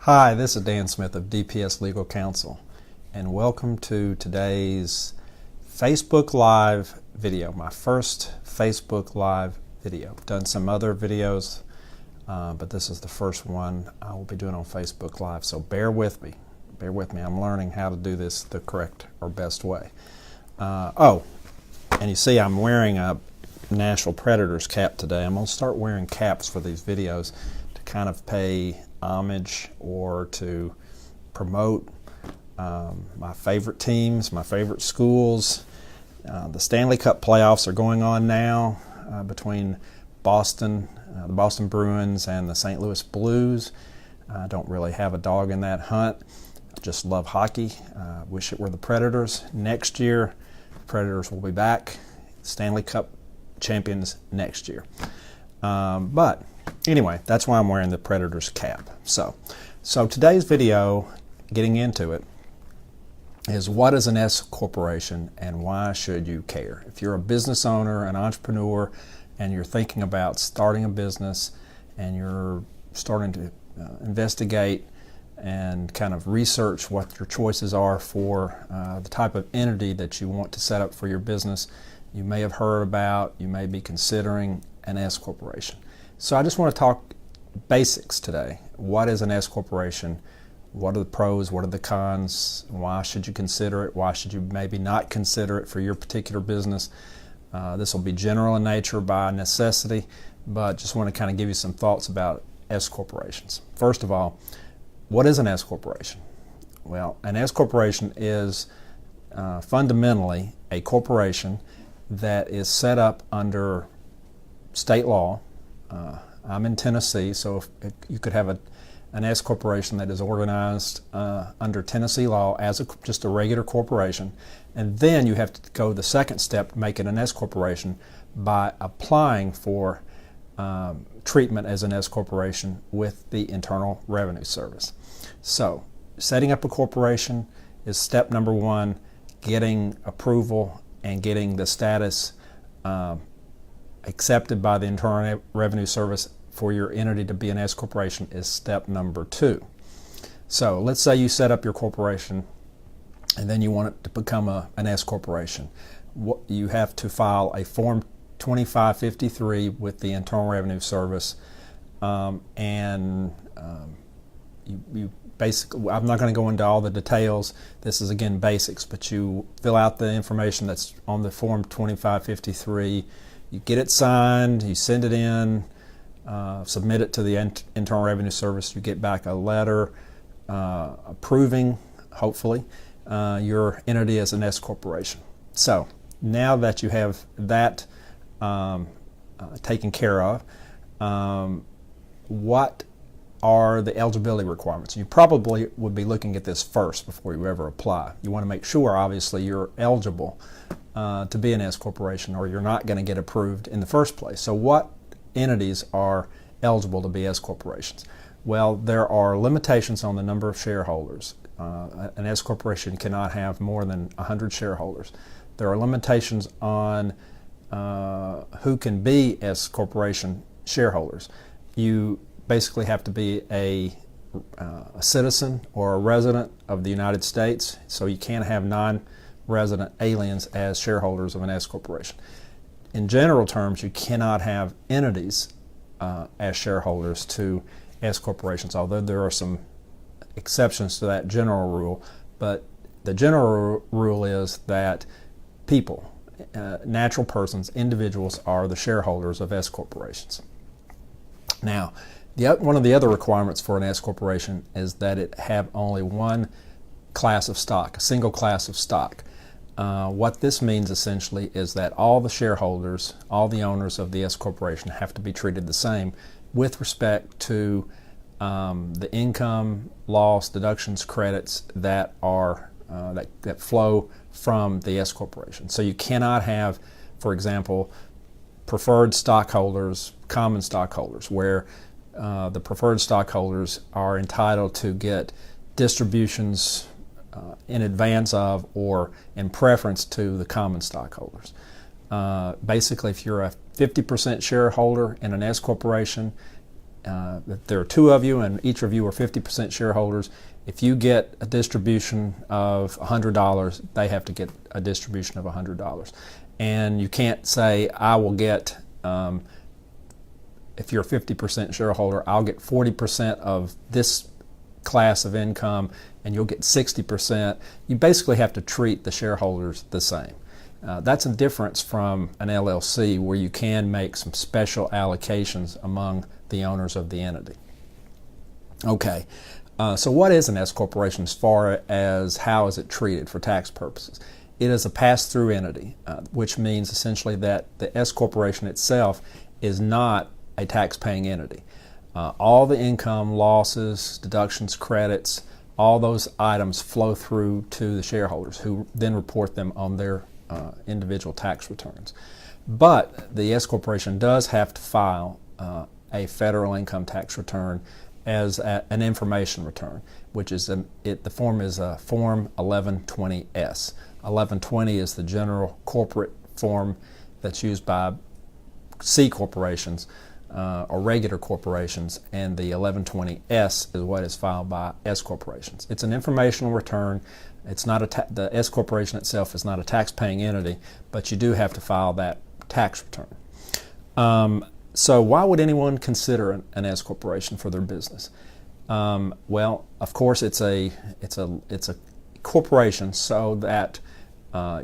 Hi, this is Dan Smith of DPS Legal Counsel, and welcome to today's Facebook Live video, my first Facebook Live video. I've done some other videos, but this is the first one I will be doing on Facebook Live, so bear with me. Bear with me. I'm learning how to do this the correct or best way. And you see I'm wearing a Nashville Predators cap today. I'm going to start wearing caps for these videos to kind of pay homage or to promote my favorite teams, my favorite schools. The Stanley Cup playoffs are going on now between Boston, the Boston Bruins and the St. Louis Blues. I don't really have a dog in that hunt. I just love hockey. Wish it were the Predators. Next year, the Predators will be back. Stanley Cup champions next year. But anyway, that's why I'm wearing the Predators cap. So today's video, getting into it, is what is an S corporation and why should you care? If you're a business owner, an entrepreneur, and you're thinking about starting a business and you're starting to investigate and kind of research what your choices are for the type of entity that you want to set up for your business, you may have heard about, you may be considering an S corporation. So I just want to talk basics today. What is an S corporation? What are the pros? What are the cons? Why should you consider it? Why should you maybe not consider it for your particular business? This will be general in nature by necessity, but just want to kind of give you some thoughts about S corporations. First of all, what is an S corporation? Well, an S corporation is fundamentally a corporation that is set up under state law. I'm in Tennessee, so if you could have an S corporation that is organized under Tennessee law as just a regular corporation, and then you have to go the second step to make it an S corporation by applying for treatment as an S corporation with the Internal Revenue Service. So setting up a corporation is step number one. Getting approval and getting the status accepted by the Internal Revenue Service for your entity to be an S corporation is step number two. So let's say you set up your corporation and then you want it to become an S corporation. You have to file a Form 2553 with the Internal Revenue Service, you basically, I'm not going to go into all the details. This is again basics, but you fill out the information that's on the Form 2553. You get it signed, you send it in, submit it to the Internal Revenue Service. You get back a letter approving, hopefully, your entity as an S corporation. So now that you have that taken care of, what are the eligibility requirements? You probably would be looking at this first before you ever apply. You want to make sure, obviously, you're eligible to be an S corporation, or you're not going to get approved in the first place. So what entities are eligible to be S corporations? Well, there are limitations on the number of shareholders. An S corporation cannot have more than 100 shareholders. There are limitations on who can be S corporation shareholders. You basically have to be a citizen or a resident of the United States, so you can't have non-resident aliens as shareholders of an S corporation. In general terms, you cannot have entities as shareholders to S corporations, although there are some exceptions to that general rule, but the general rule is that people, natural persons, individuals, are the shareholders of S corporations. Now, one of the other requirements for an S corporation is that it have only one class of stock, a single class of stock. What this means essentially is that all the shareholders, all the owners of the S corporation have to be treated the same with respect to the income, loss, deductions, credits that are that flow from the S corporation. So you cannot have, for example, preferred stockholders, common stockholders, where the preferred stockholders are entitled to get distributions in advance of or in preference to the common stockholders. Basically, if you're a 50% shareholder in an S corporation if there are two of you and each of you are 50% shareholders, if you get a distribution of $100, they have to get a distribution of $100. And you can't say, I will get, if you're a 50% shareholder, I'll get 40% of this class of income and you'll get 60%. You basically have to treat the shareholders the same. That's a difference from an LLC where you can make some special allocations among the owners of the entity. Okay, so what is an S corporation as far as how is it treated for tax purposes? It is a pass-through entity, which means essentially that the S corporation itself is not a tax-paying entity. All the income, losses, deductions, credits, all those items flow through to the shareholders who then report them on their individual tax returns. But the S corporation does have to file a federal income tax return as an information return, which is the form is Form 1120-S. 1120 is the general corporate form that's used by C corporations or regular corporations, and the 1120-S is what is filed by S corporations. It's an informational return. It's not the S corporation itself is not a tax-paying entity, but you do have to file that tax return. So why would anyone consider an S corporation for their business? Well, of course, it's a corporation, so that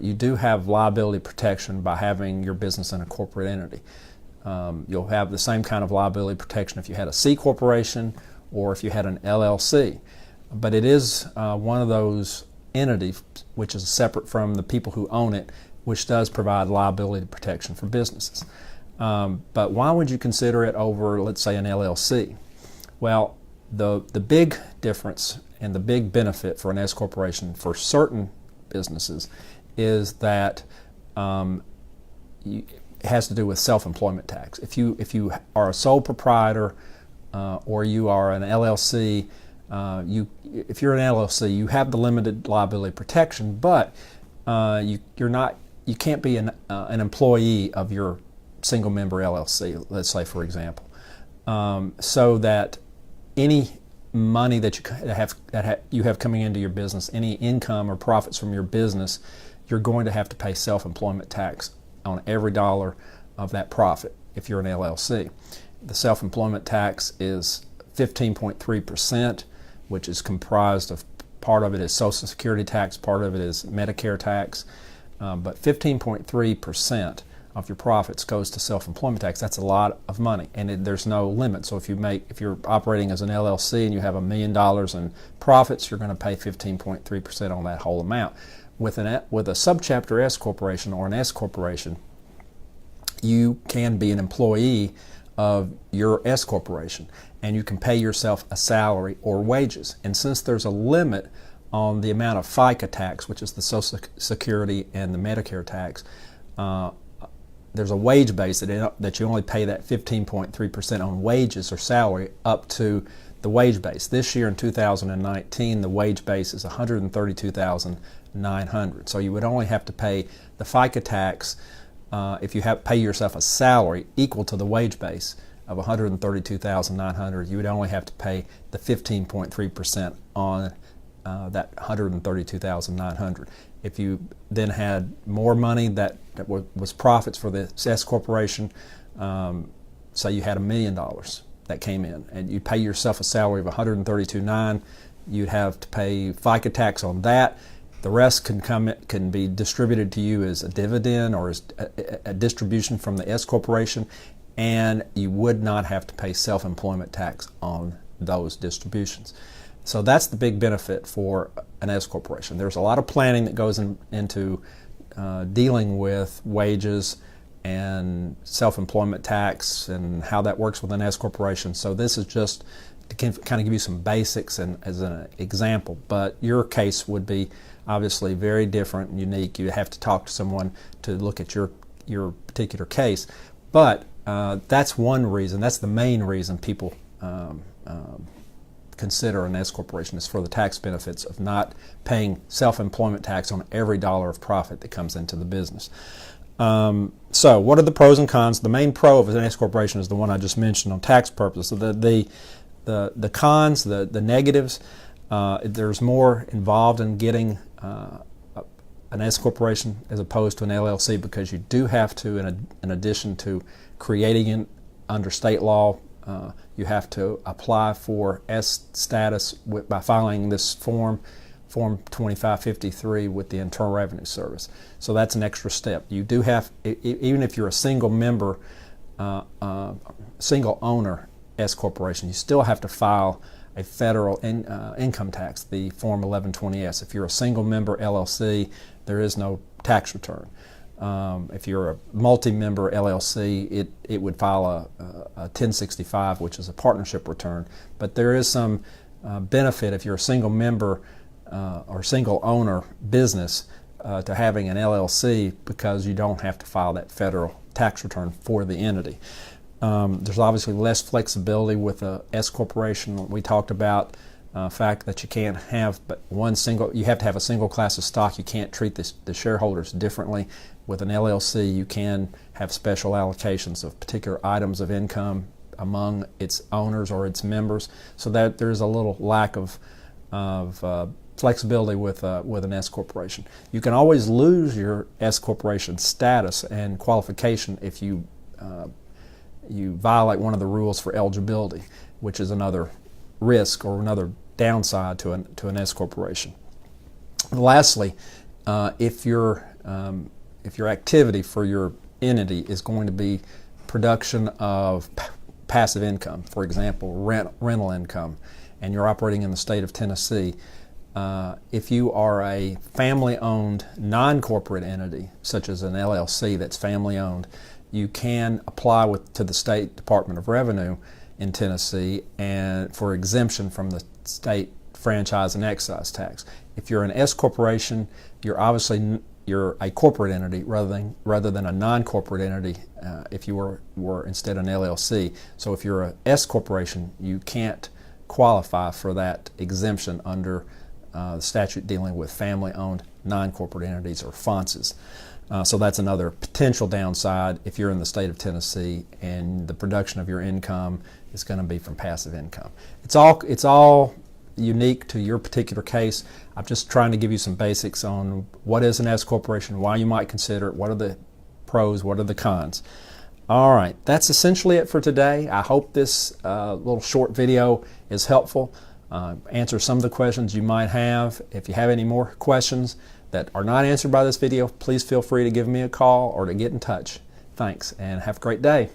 you do have liability protection by having your business in a corporate entity. You'll have the same kind of liability protection if you had a C corporation or if you had an LLC. But it is one of those entities which is separate from the people who own it, which does provide liability protection for businesses. But why would you consider it over, let's say, an LLC? Well, the big difference and the big benefit for an S corporation for certain businesses is that it has to do with self-employment tax. If you are a sole proprietor or you are an LLC, if you're an LLC, you have the limited liability protection, but you can't be an employee of your single-member LLC, let's say, for example, so that any money that you have coming into your business, any income or profits from your business, you're going to have to pay self-employment tax on every dollar of that profit if you're an LLC. The self-employment tax is 15.3%, which is comprised of, part of it is Social Security tax, part of it is Medicare tax, but 15.3% of your profits goes to self-employment tax. That's a lot of money, and there's no limit. So if you're operating as an LLC and you have $1 million in profits, you're going to pay 15.3% on that whole amount. With a subchapter S corporation or an S corporation, you can be an employee of your S corporation, and you can pay yourself a salary or wages. And since there's a limit on the amount of FICA tax, which is the Social Security and the Medicare tax, there's a wage base that you only pay that 15.3% on wages or salary up to the wage base. This year in 2019, the wage base is $132,900. So you would only have to pay the FICA tax if you pay yourself a salary equal to the wage base of $132,900. You would only have to pay the 15.3% on that $132,900. If you then had more money that was profits for the S corporation, say you had $1 million that came in, and you pay yourself a salary of $132,900, you'd have to pay FICA tax on that. The rest can be distributed to you as a dividend or as a distribution from the S corporation, and you would not have to pay self-employment tax on those distributions. So that's the big benefit for an S corporation. There's a lot of planning that goes into dealing with wages and self-employment tax and how that works with an S corporation. So this is just to kind of give you some basics and as an example. But your case would be obviously very different and unique. You have to talk to someone to look at your particular case. But that's one reason. That's the main reason people consider an S corporation, is for the tax benefits of not paying self-employment tax on every dollar of profit that comes into the business. So what are the pros and cons? The main pro of an S corporation is the one I just mentioned on tax purposes. So the cons, the negatives, there's more involved in getting an S corporation as opposed to an LLC, because you do have to, in addition to creating it under state law, you have to apply for S status by filing this Form 2553 with the Internal Revenue Service. So that's an extra step. You do have, even if you're a single member, single owner S corporation, you still have to file a federal income tax, the Form 1120S. If you're a single member LLC, there is no tax return. If you're a multi-member LLC, it would file a 1065, which is a partnership return. But there is some benefit if you're a single member or single owner business to having an LLC, because you don't have to file that federal tax return for the entity. There's obviously less flexibility with a S corporation. We talked about the fact that you can't have but you have to have a single class of stock. You can't treat the shareholders differently. With an LLC, you can have special allocations of particular items of income among its owners or its members, so that there's a little lack of flexibility with an S corporation. You can always lose your S corporation status and qualification if you violate one of the rules for eligibility, which is another risk or another downside to an S corporation. Lastly, if your activity for your entity is going to be production of passive income, for example, rental income, and you're operating in the state of Tennessee, if you are a family-owned non-corporate entity, such as an LLC that's family-owned, you can apply to the State Department of Revenue in Tennessee and for exemption from the state franchise and excise tax. If you're an S corporation, you're a corporate entity rather than a non-corporate entity if you were instead an LLC. So if you're a S corporation, you can't qualify for that exemption under the statute dealing with family-owned non-corporate entities, or FONCs. So that's another potential downside if you're in the state of Tennessee and the production of your income is going to be from passive income. It's all unique to your particular case. I'm just trying to give you some basics on what is an S corporation, why you might consider it, what are the pros, what are the cons. All right, that's essentially it for today. I hope this little short video is helpful. Answer some of the questions you might have. If you have any more questions that are not answered by this video, please feel free to give me a call or to get in touch. Thanks, and have a great day.